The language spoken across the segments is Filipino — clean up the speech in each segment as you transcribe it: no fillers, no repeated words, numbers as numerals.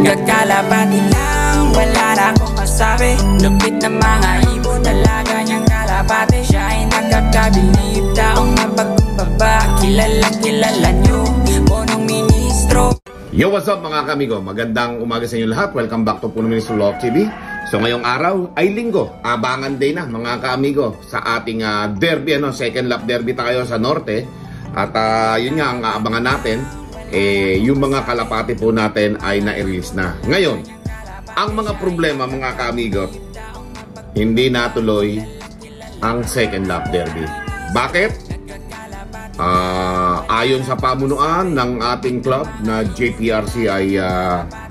Kakalapati lang, wala na akong masabi. Lupit na mga ibon, talaga niyang kalapati. Siya ay nakakabilib, taong mapagkumbaba. Kilalang kilala niyo, punong ministro. Yo, what's up mga kamigo? Magandang umaga sa inyo lahat. Welcome back to Punong Ministro Love TV. So ngayong araw ay linggo, abangan day na mga kamigo sa ating derby, second lap derby tayo sa Norte. At yun nga ang abangan natin, yung mga kalapati po natin ay na-release na. Ngayon, ang mga problema mga kamigo, hindi natuloy ang second lap derby. Bakit? Ayon sa pamunuan ng ating club na JPRC ay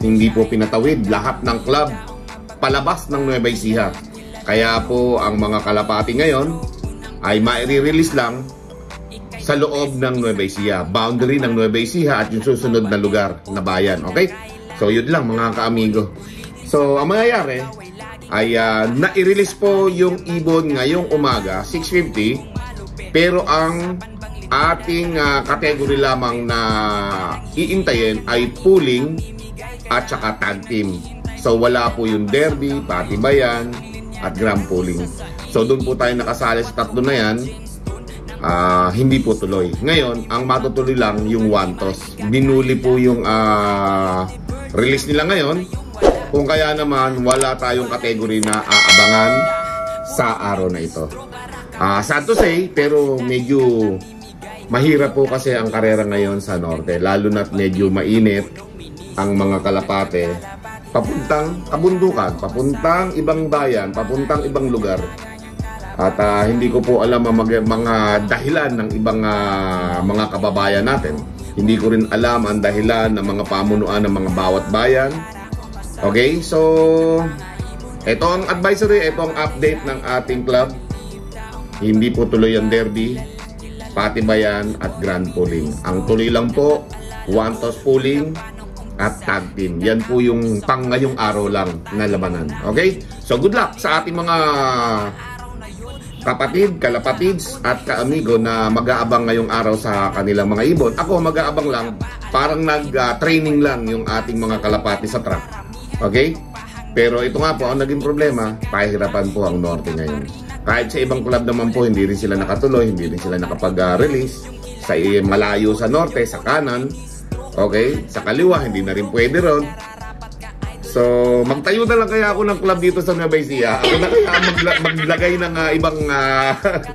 hindi po pinatawid lahat ng club palabas ng Nueva Ecija. Kaya po ang mga kalapati ngayon ay ma-release lang sa loob ng Nueva Ecija, boundary ng Nueva Ecija at yung susunod na lugar na bayan. Okay? So yun lang mga kaamigo. So ang mangyayari ay na-release po yung ibon ngayong umaga 6:50, pero ang ating category lamang na iintayin ay pooling at saka tag team. So wala po yung derby, patibayan at grand pooling. So doon po tayo nakasali sa tatlo na yan. Hindi po tuloy. Ngayon, ang matutuloy lang yung one toss. Binuli po yung release nila ngayon. Kung kaya naman wala tayong category na aabangan sa araw na ito. Sad to say, pero medyo mahirap po kasi ang karera ngayon sa Norte. Lalo na't medyo mainit ang mga kalapate. Papuntang kabundukan, papuntang ibang bayan, papuntang ibang lugar. At hindi ko po alam ang mga dahilan ng ibang mga kababayan natin. Hindi ko rin alam ang dahilan ng mga pamunuan ng mga bawat bayan. Okay, so ito ang advisory, ito ang update ng ating club. Hindi po tuloy ang derby, patibayan at grand pooling. Ang tuloy lang po, one toss pooling at tag team. Yan po yung pang ngayong araw lang na labanan. Okay? So good luck sa ating mga kapatid, kalapatids at kaamigo na mag-aabang ngayong araw sa kanilang mga ibon. Ako mag-aabang lang, parang nag-training lang yung ating mga kalapati sa track. Okay? Pero ito nga po, ang naging problema, pahirapan po ang Norte ngayon. Kahit sa ibang club naman po, hindi rin sila nakatuloy, hindi rin sila nakapag-release. Sa malayo sa Norte, sa kanan, okay? Sa kaliwa, hindi na rin pwede ron. So, magtayo na lang kaya ako ng club dito sa Nueva Ecija. Ako na kaya maglagay ng ibang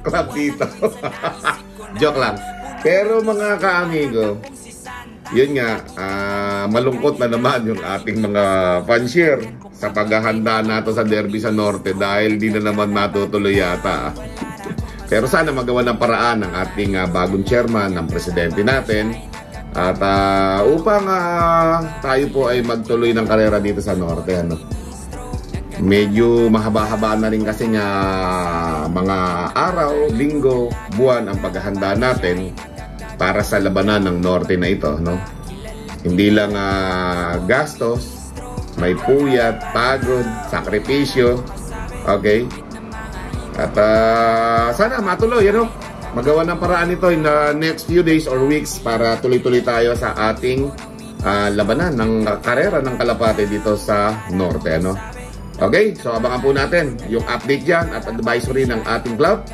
club dito. Joke lang. Pero mga kaamigo, yun nga, malungkot na naman yung ating mga fanshare sa paghahanda nato sa derby sa Norte dahil di na naman matutuloy yata. Pero sana magawa ng paraan ng ating bagong chairman, ng presidente natin, at upang tayo po ay magtuloy ng karera dito sa Norte. Medyo mahaba-haba na rin kasi nga mga araw, linggo, buwan ang paghahanda natin para sa labanan ng Norte na ito. Hindi lang gastos, may puyat, pagod, sakripisyo. Okay? At sana matuloy, magawa ng paraan ito in the next few days or weeks para tuloy-tuloy tayo sa ating labanan ng karera ng kalapate dito sa Norte. Okay, so abangan po natin yung update dyan at advisory ng ating club,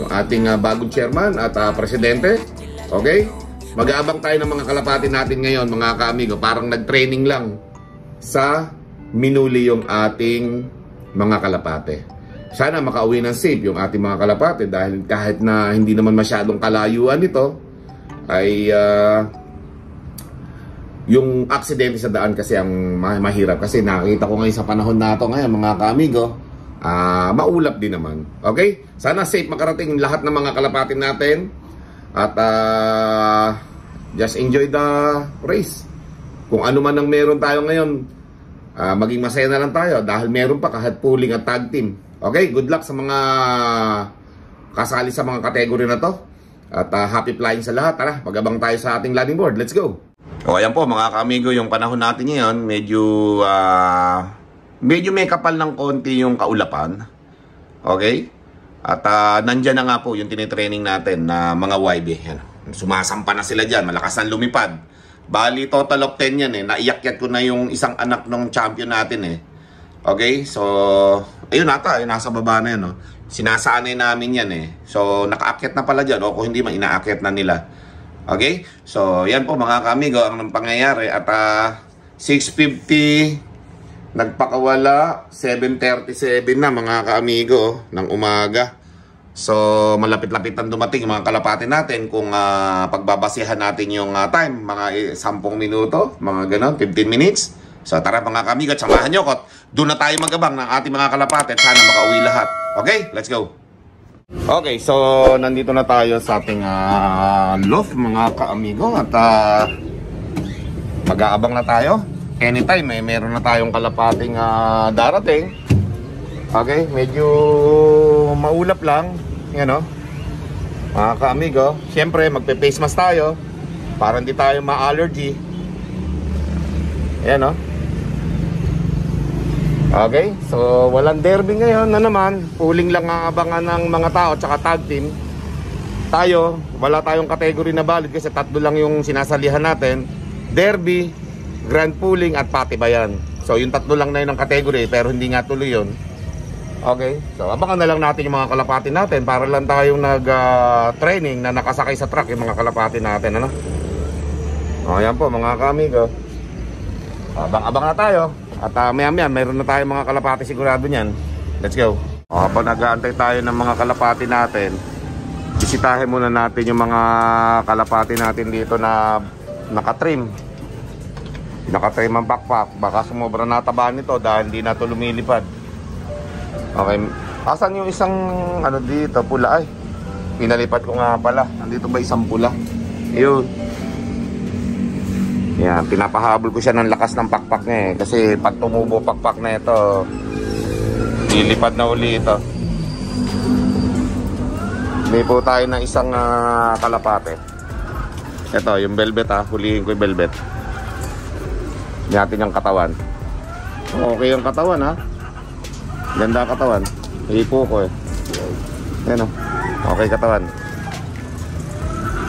yung ating bagong chairman at presidente. Okay, mag-aabang tayo ng mga kalapate natin ngayon mga kaamigo. Parang nag-training lang sa minuli yung ating mga kalapate. Sana makauwi ng safe yung ating mga kalapate dahil kahit na hindi naman masyadong kalayuan ito ay yung aksidente sa daan kasi ang mahirap kasi nakita ko ngayon sa panahon na ito ngayon mga kaamigo, maulap din naman. Okay? Sana safe makarating lahat ng mga kalapate natin at just enjoy the race. Kung ano man ang meron tayo ngayon, maging masaya na lang tayo dahil meron pa kahit pooling at tag team. Okay, good luck sa mga kasali sa mga kategory na to. At happy flying sa lahat. Tara, magabang tayo sa ating landing board. Let's go! O ayan po mga kaamigo, yung panahon natin ngayon, medyo may kapal ng konti yung kaulapan. Okay? At nandyan na nga po yung tinitraining natin na mga YB. Yan. Sumasampa na sila dyan, malakas ang lumipad. Bali, total of 10 yan eh. Naiyak-yak ko na yung isang anak ng champion natin eh. Okay, so, ayun ata, nasa baba na yan, no? Sinasanay namin yan eh. So, nakaakyat na pala dyan, o kung hindi, inaakyat na nila. Okay, so, yan po mga kamigo, ang pangyayari. At 6:50, nagpakawala, 7:37 na mga kaamigo ng umaga. So, malapit-lapitan dumating mga kalapati natin kung pagbabasihan natin yung time, mga 10 minuto, mga ganon, 15 minutes. So, tara mga kamigo, samahan nyo ko. Doon na tayo magabang ng ating mga kalapati at sana makauwi lahat. Okay, let's go. Okay, so nandito na tayo sa ating loft mga kaamigo at mag-aabang na tayo. Anytime, meron na tayong kalapating darating. Okay, medyo maulap lang. Yan o, mga kaamigo. Siyempre, magpe-face mask tayo para hindi tayo ma-allergy. Yan o. Okay, so walang derby ngayon na naman. Pooling lang ang abangan ng mga tao tsaka tag team. Tayo, wala tayong category na valid kasi 3 lang yung sinasalihan natin. Derby, grand pooling at patibayan. So yung 3 lang na yun ang category pero hindi nga tuloy yun. Okay, so abangan na lang natin yung mga kalapati natin para lang tayong nag-training na nakasakay sa truck yung mga kalapati natin, ano? O, yan po mga kamigo. Abang-abang na tayo. At maya-maya, mayroon na tayong mga kalapati sigurado niyan. Let's go. O, habang nag-aantay tayo ng mga kalapati natin, bisitahin muna natin yung mga kalapati natin dito na nakatrim. Nakatrim ang backpack. Baka sumobra nataba nito dahil hindi na ito lumilipad. Okay, asan yung isang ano dito, pula ay? Pinalipat ko nga pala. Nandito ba isang pula? Ayun. Yan, pinapahabol ko siya ng lakas ng pakpak niya eh. Kasi pag tumubo pakpak na ito, lilipad na uli ito. May po tayo ng isang kalapate. Ito, yung velvet hulihin ko yung velvet. Natin yung katawan. Okay yung katawan Ganda katawan. Hipo ko eh. Yan o. Okay katawan.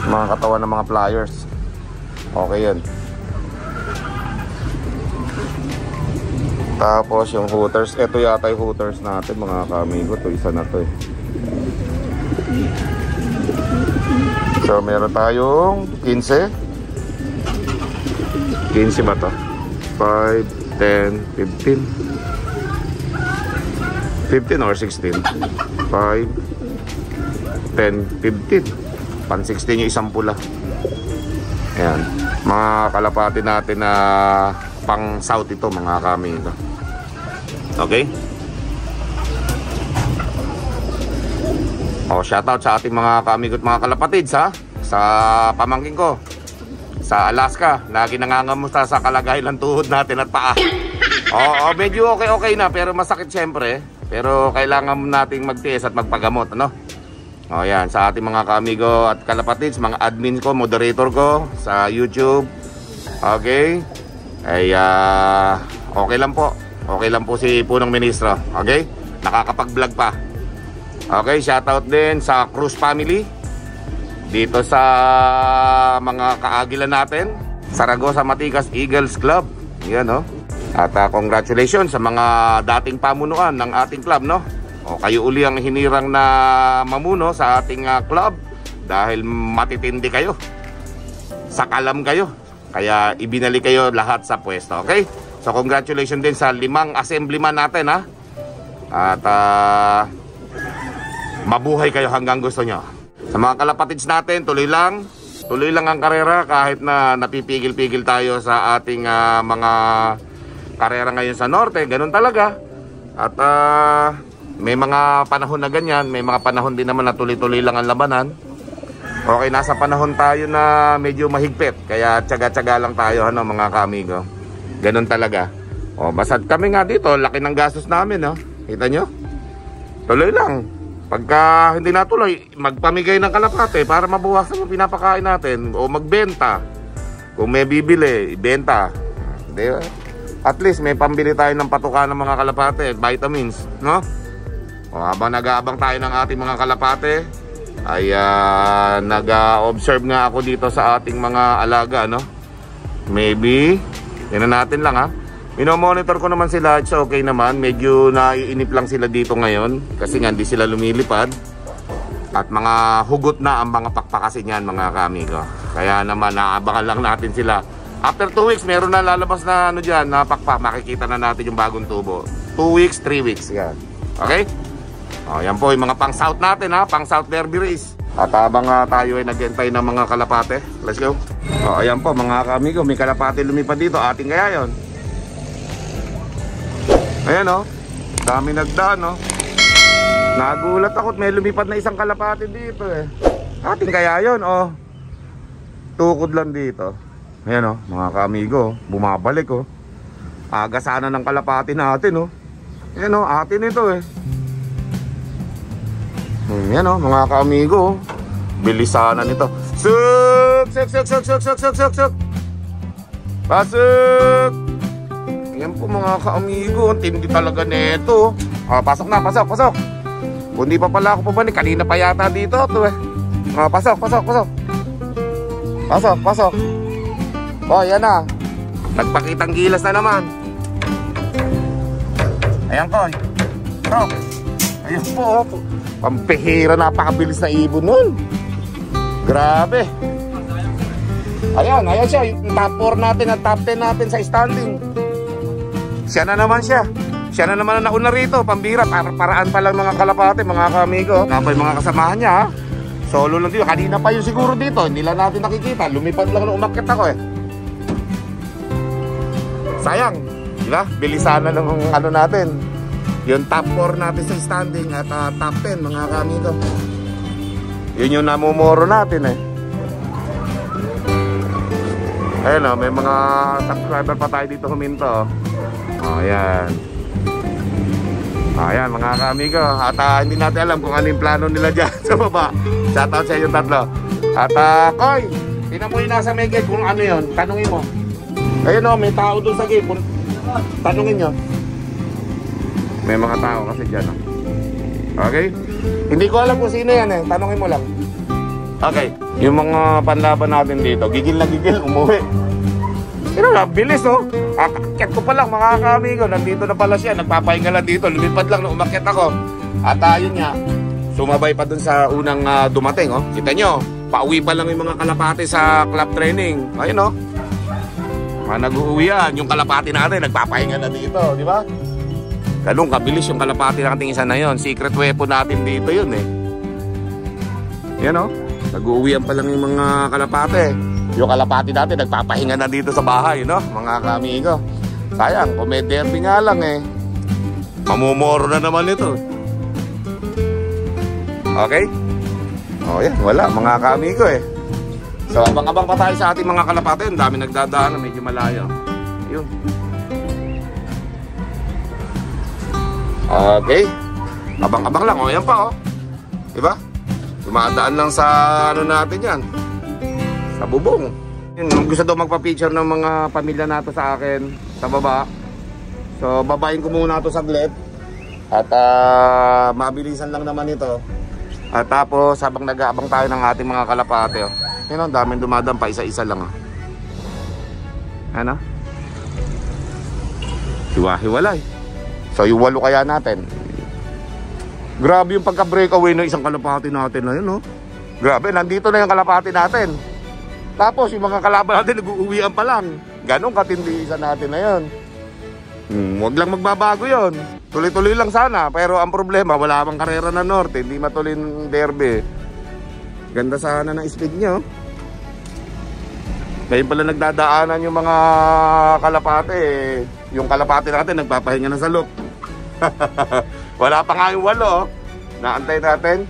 Mga katawan ng mga pliers. Okay yun. Tapos yung hooters. Ito yata yung hooters natin mga kamigo. Ito isa na to eh. So meron tayong 15. 15 ba to? 5, 10, 15. 15 or 16? 5, 10, 15. Pan 16 yung isang pula. Ayan. Mga kalapati natin na pang south ito mga kami ito. Okay? O, shoutout sa ating mga kamigot mga kalapatids sa pamangkin ko sa Alaska. Lagi nangangamusta sa kalagayan ng tuhod natin at paa. Oo, medyo okay na pero masakit syempre. Pero kailangan nating magtiis at magpagamot, ano? O yan, sa ating mga kamigo at kalapatids, mga admin ko, moderator ko sa YouTube. Okay? Ay, okay lang po. Okay lang po si Punong Ministro. Okay? Nakakapag-vlog pa. Okay, shoutout din sa Cruz family. Dito sa mga kaagilan natin. Saragosa Matigas Eagles Club. Yan, no? At congratulations sa mga dating pamunuan ng ating club, no? O kayo uli ang hinirang na mamuno sa ating club dahil matitindi kayo. Sakalam kayo. Kaya ibinalik kayo lahat sa pwesto, okay? So congratulations din sa 5 assemblyman natin, At mabuhay kayo hanggang gusto nyo. Sa mga kalapatids natin, tuloy lang ang karera kahit na napipigil-pigil tayo sa ating mga karera ngayon sa norte, ganun talaga. At may mga panahon na ganyan, may mga panahon din naman na tuloy-tuloy lang ang labanan. Okay, nasa panahon tayo na medyo mahigpit, kaya tiyaga-tiyaga lang tayo, mga kamigo. Ganun talaga. O, basta kami nga dito, laki ng gastos namin, Kita nyo? Tuloy lang. Pagka hindi natuloy, magpamigay ng kalapate para mabuwasan yung pinapakain natin o magbenta. Kung may bibili, ibenta. Di ba? At least may pambili tayo ng patuka ng mga kalapate, vitamins, no? O, habang nag-aabang tayo ng ating mga kalapate, ay nag-observe nga ako dito sa ating mga alaga, no? Maybe. Yan na natin lang ha. Minomonitor ko naman sila. It's okay naman. Medyo naiinip lang sila dito ngayon. Kasi nga hindi sila lumilipad. At mga hugot na ang mga pakpakasin yan mga kamigo. Kaya naman naabangan lang natin sila. After 2 weeks, meron na lalabas na ano dyan, na pakpak. Makikita na natin yung bagong tubo. 2 weeks, 3 weeks. Yan. Okay? O, yan po yung mga pang south natin ha. Pang south derby race. At habang tayo ay nag-entay ng mga kalapate, let's go. O, ayan po mga kamigo, may kalapate lumipad dito. Ating kaya yun. Ayan o. Dami nagdaan o. Nagulat ako at may lumipad na isang kalapate dito eh. Ating kaya yun o. Tukod lang dito. Ayan o mga kamigo, bumabalik o. Aga sana ng kalapate natin o. Ayan o, atin ito eh. Yan o mga ka-amigo. Bilisanan nito. Suk! Suk! Pasok! Yan po mga ka-amigo. Tindi talaga neto. Pasok na, pasok. Kung di pa pala ako pabalik, kanina pa yata dito ito eh. Pasok. Pasok. Oh, yan na. Nagpakitang gilas na naman. Ayan ko. Ayan po. Pampihira, napakabilis na ibon nun. Grabe. Ayan siya. Yung top 4 natin at top 10 natin sa standing. Siya na naman siya. Siya na naman na nauna rito. Pambira, paraan pa lang mga kalapate, mga kamigo. Napay mga kasamahan niya ha. Solo lang dito. Kanina pa yun siguro dito. Hindi lang natin nakikita. Lumipad lang na umakyat ako eh. Sayang. Diba? Bilisanan ng ano natin. Yung top 4 natin sa standing at top 10 mga kamigo. Yun yung namumuro natin eh. Ayun o, may mga subscriber pa tayo dito huminto. Ayan. Ayan mga kamigo. At hindi natin alam kung ano yung plano nila dyan sa baba. Shoutout sa yung tatlo. At Koy, tinan mo yung nasa may gate kung ano yun. Tanungin mo. Ayun o, may tao doon sa gate. Tanungin nyo. May mga tao kasi dyan. Okay? Hindi ko alam kung sino yan eh. Tanungin mo lang. Okay. Yung mga panlaban natin dito, gigil na gigil, umuwi. Pero bilis oh. Akit ko pa lang mga kamigo. Nandito na pala siya. Nagpapahinga lang dito. Lumipad lang nung umakyat ako. At ayun nga, sumabay pa dun sa unang dumating oh. Kita nyo, pauwi pa lang yung mga kalapate sa club training. Ayun oh. Nag-uuwi yan. Yung kalapate natin, nagpapahinga na dito. Di ba? Ganun kabilis yung kalapati nating isa na yon. Secret weapon natin dito yun eh. Yan o. Nag-uuwian pa lang yung mga kalapate. Yung kalapati natin nagpapahinga na dito sa bahay, no? Mga kamigo. Sayang, kung may derby nga lang eh. Mamumoro na naman ito. Okay? O yan, wala. Mga kamigo eh. So, abang-abang pa tayo sa ating mga kalapate. Ang dami nagdadaan na medyo malayo. Yun. Okay. Abang-abang lang. O, yan pa, oh. Diba? Dumadaan lang sa ano natin yan. Sa bubong. Yun, gusto daw magpa-picture ng mga pamilya nato sa akin sa baba. So, babayin ko muna ito saglit. At mabilisan lang naman ito. At tapos, habang nag-aabang tayo ng ating mga kalapate, oh. Yun, ang daming dumadaan pa. Isa-isa lang, oh. Ano? Hiwa-hiwalay. So yung 8 kaya natin. Grabe yung pagka-breakaway ng isang kalapati natin na yun, no? Grabe, nandito na yung kalapati natin. Tapos yung mga kalaban natin nag-uuwian pa lang. Ganong katindi isa natin na yun. Huwag lang magbabago yun. Tuloy-tuloy lang sana. Pero ang problema, wala mang karera na norte. Hindi matuloy ng derby. Ganda sana ng speed nyo. Ngayon pala nagdadaanan yung mga kalapate eh. Yung kalapate natin nagpapahinga na sa loop. Wala pa nga yung 8. Naantay natin.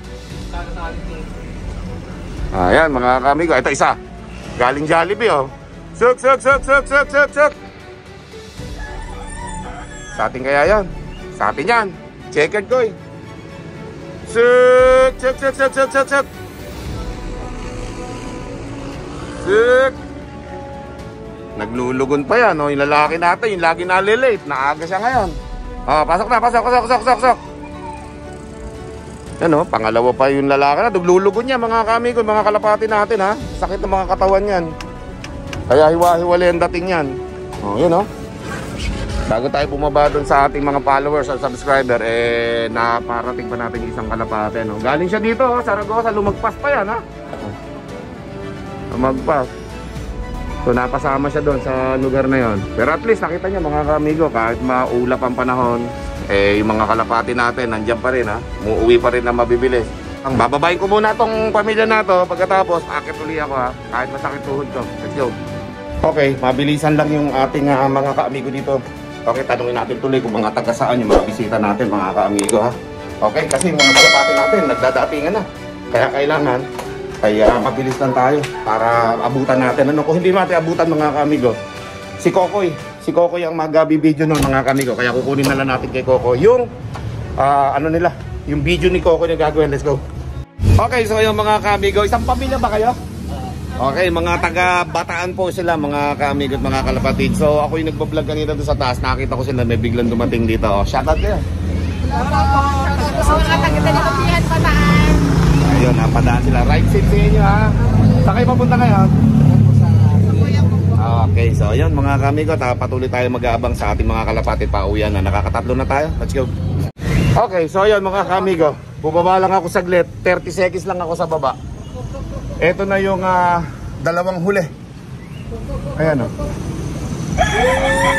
Ayan mga kamigo. Ito isa. Galing Jollibee oh. Suk. Sa atin kaya yan. Sa atin yan. Checkered ko eh. Suk. Suk. Naglulugon pa yan, no? Yung lalaki natin, yung lagi nalilate. Naaga siya ngayon. Oh, pasok na, pasok. Yan, no? Pangalawa pa yung lalaki na. Naglulugon niya, mga kamigo, mga kalapati natin, ha? Sakit ng mga katawan yan. Kaya hiwa-hiwalay ang dating yan. O, yun o. Bago tayo bumaba doon sa ating mga followers at subscriber, naparating pa natin isang kalapate, no? Galing siya dito, Saragosa, lumagpas pa yan, ha? Lumagpas. So, napasama siya doon sa lugar na yon. Pero at least, nakita niya mga kamigo, kahit maulap ang panahon, yung mga kalapate natin, nandiyan pa rin, ha? Muuwi pa rin na mabibilis. Ang bababayin ko muna tong pamilya na to, pagkatapos, akit uli ako, ha? Kahit masakit tuhod ko. Let's go. Okay, mabilisan lang yung ating mga kaamigo dito. Okay, tanungin natin tuloy kung mga taga saan yung mga bisita natin, mga kaamigo, ha? Okay, kasi mga kalapate natin, nagdadatingan na. Kaya kailangan, mabilis lang tayo para abutan natin. Ano, kung hindi natin abutan, mga kaamigo, si Kokoy ang mag-video nun, mga kaamigo. Kaya kukunin na lang natin kay Kokoy yung, yung video ni Kokoy na gagawin. Let's go. Okay, so yung mga kaamigo, isang pamilya ba kayo? Okay, mga taga-Bataan po sila, mga kaamigo at mga kalapatid. So ako yung nagbablog kanina doon sa taas, nakita ko sila, may biglang dumating dito. Oh, shoutout kayo. Mga taga-Dalapihan, Bataan. Ayun, napadaan sila. Right seat sa inyo, ha? Saan kayo papunta ngayon? Okay, so ayun mga kaamigo, patuloy tayo mag-aabang sa ating mga kalapatid. Pauwian na, nakakatatlo na tayo. Let's go. Okay, so ayun mga kaamigo, bubaba lang ako saglit. 30 seconds lang ako sa baba. Ito na yung dalawang huli. Ayan, oh.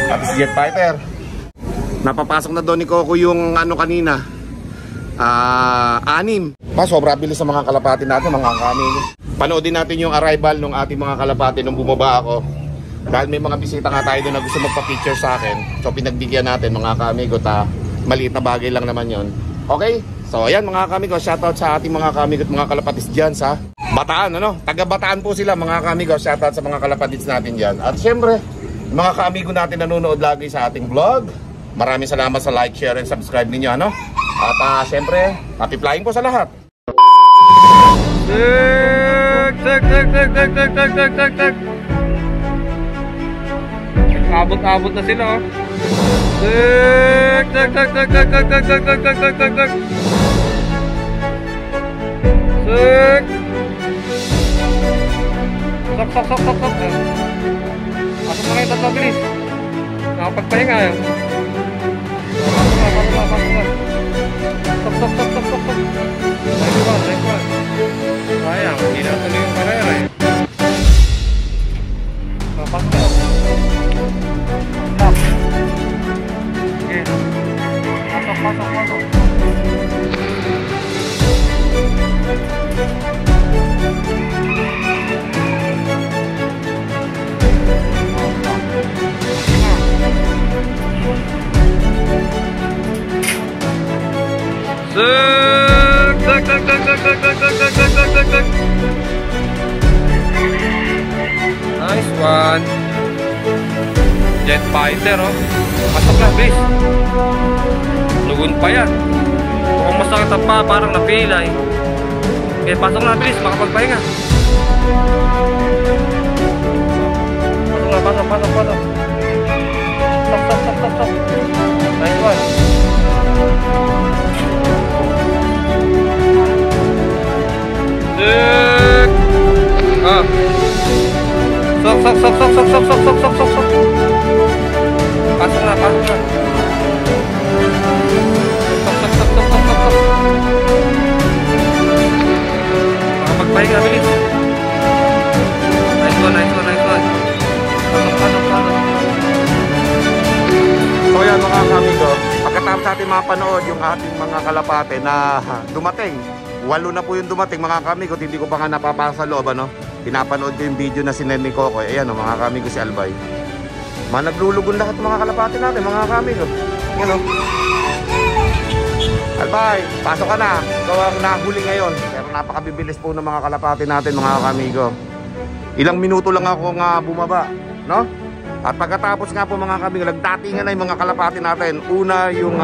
Tapos jet fighter. Napapasok na doon ni Coco yung kanina. 6. Sobra bilis sa mga kalapati natin, mga kaamigo. Panoodin natin yung arrival ng ating mga kalapati nung bumaba ako. Dahil may mga bisita nga tayo doon na gusto magpa-picture sa akin. So pinagbigyan natin, mga kaamigo, maliit na bagay lang naman yon. Okay? So ayan mga kaamigo, shoutout sa ating mga kaamigo at mga kalapatis dyan sa Bataan, ano? Taga Bataan po sila, mga kaamigo. Shoutout sa mga kalapatis natin dyan. At syempre, mga kaamigo natin nanonood lagi sa ating vlog. Maraming salamat sa like, share, and subscribe ninyo, ano? At syempre, happy flying po sa lahat. Abot-abot na sila, oh. Sok. Pasok na kayo tatlo, bilis. Nakapagpahinga, yun. Pasok na. Sok. Nice one. Sayang, hindi na tuloy yung karera, eh. Pasok na. Lock. Okay. Pasok. Nice one. Jet fighter, oh. Pasok na, please. Lugon pa yan. Kung masakit ang pa, parang napilay. Okay, pasok na, please. Makapagpahinga. Pasok. Stop. Nice one. Sok. Pasok na. Sok. Makapagpahinga, bilis. Nice one. Pasok. So yan mga kaamigo, pagkatapos natin mapanood yung ating mga kalapate na dumating, 8 na po yung dumating mga kaamigo, hindi ko pa nga napapasa sa loob, ano? Pinapanood ko yung video na sinend ni Coco. Ayan o mga kaamigo, si Albay. Naglulugon lahat mga kalapate natin, mga kaamigo. Yan o. Albay, pasok ka na. Ikaw ang nahuli ngayon. Pero napakabibilis po ng mga kalapate natin, mga kaamigo. Ilang minuto lang ako nga bumaba, no? At pagkatapos nga po mga kaamigo, nagdatingan na yung mga kalapate natin. Una yung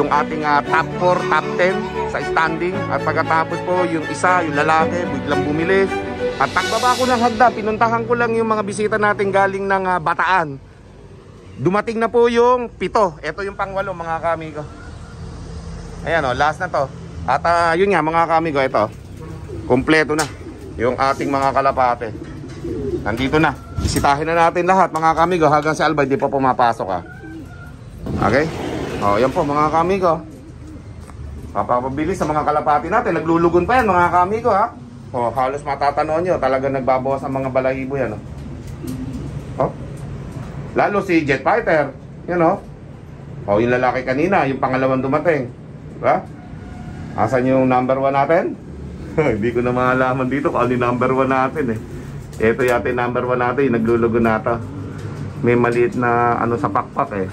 ating top 4, top 10 sa standing. At pagkatapos po yung isa, yung lalaki, biglang bumili. At pagbaba ko ng hagda, pinuntahan ko lang yung mga bisita natin galing ng Bataan. Dumating na po yung 7. Ito yung pang-8 mga kaamigo. Ayan o, last na to. At yun nga mga kaamigo, ito. Kompleto na yung ating mga kalapate. Nandito na. Bisitahin na natin lahat mga kamigo hanggang si Albay di pa pumapasok ha. Okay? O, yan po mga kamigo. Papapabilis sa mga kalapati natin. Naglulugon pa yan mga kamigo ha. O, halos matatanaw nyo. Talagang nagbabawas ang mga balahibo yan. O. Lalo si Jet Fighter. Yan o. O, yung lalaki kanina. Yung pangalawang dumating. Diba? Asan yung number 1 natin? Hindi ko na maalaman dito kung ano yung number 1 natin eh. Ito yata yung number 1 natin, yung naglulugo na ito. May maliit na ano sa pakpak eh.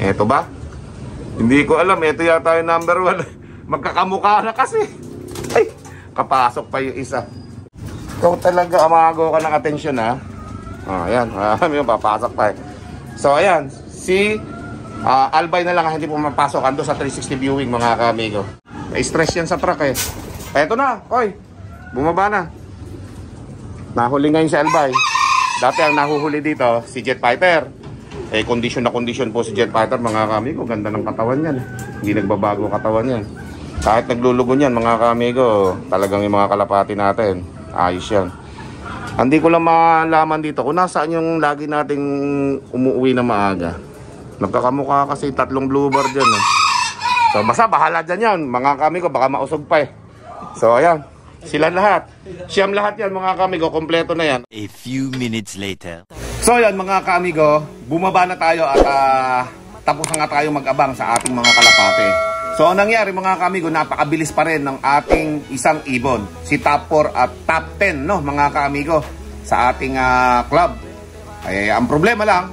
Ito ba? Hindi ko alam, ito yata yung number 1. Magkakamukha na kasi. Ay, kapasok pa yung isa. Ikaw talaga amago ka ng atensyon ha. Ayan, may papasok pa eh. So ayan, si Albay na lang hindi pumapasok. Ando sa 360 viewing mga kamigo. May stress yan sa truck eh. Eto na, koy. Bumaba na. Nahuli ngayon si Albay. Dati ang nahuhuli dito, si Jet Fighter. Eh, kondisyon na kondisyon po si Jet Fighter, mga kamigo. Ganda ng katawan yan. Hindi nagbabago katawan yan. Kahit naglulugon yan, mga kamigo, talagang yung mga kalapati natin, ayos yan. Hindi ko lang malaman dito kung nasaan yung lagi nating umuwi na maaga. Nagkakamukha kasi 3 blue bar dyan. Eh. So, basta bahala dyan yan. Mga kamigo, baka mausog pa eh. So, ayan. Sila lahat. Siyam lahat yan, mga kamigo. Kompleto na yan. A few minutes later. So, ayan, mga kamigo. Bumaba na tayo at tapos na nga tayo mag-abang sa ating mga kalapate. So, ang nangyari, mga kamigo, napakabilis pa rin ng ating isang ibon. Si top 4 at top 10, no, mga kamigo, sa ating club. Ay, ang problema lang,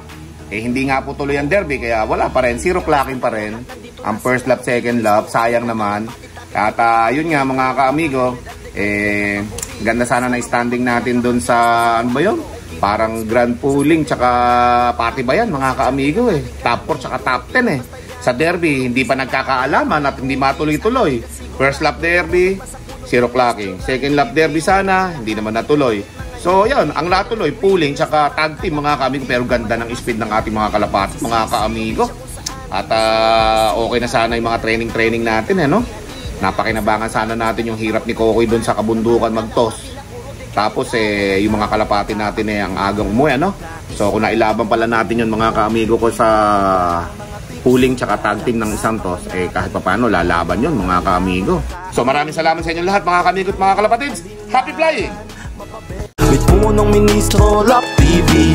hindi nga po tuloy ang derby, kaya wala pa rin. 0 clocking pa rin. Ang first lap, second lap, sayang naman. At yun nga mga ka-amigo, ganda sana na standing natin dun sa, ano ba yun? Parang grand pooling, tsaka party ba yan mga ka-amigo eh. Top 4 tsaka top 10 eh. Sa derby, hindi pa nagkakaalaman at hindi matuloy-tuloy. First lap derby, 0 clocking. Second lap derby sana, hindi naman natuloy. So yun, ang natuloy, pooling tsaka tag team mga ka-amigo. Pero ganda ng speed ng ating mga kalapat, mga ka-amigo. At okay na sana yung mga training natin eh, no? Napakinabangan sana natin yung hirap ni Kokoy doon sa kabundukan mag-toss. Tapos yung mga kalapati natin ang agang umuwi, no? So kung nailaban pala natin yung mga ka-amigo ko sa pooling tsaka tag team ng isang toss, kahit pa paano lalaban yun mga ka-amigo. So maraming salamat sa inyo lahat mga ka-amigo at mga kalapatids. Happy flying! With punong ministro, Lap TV.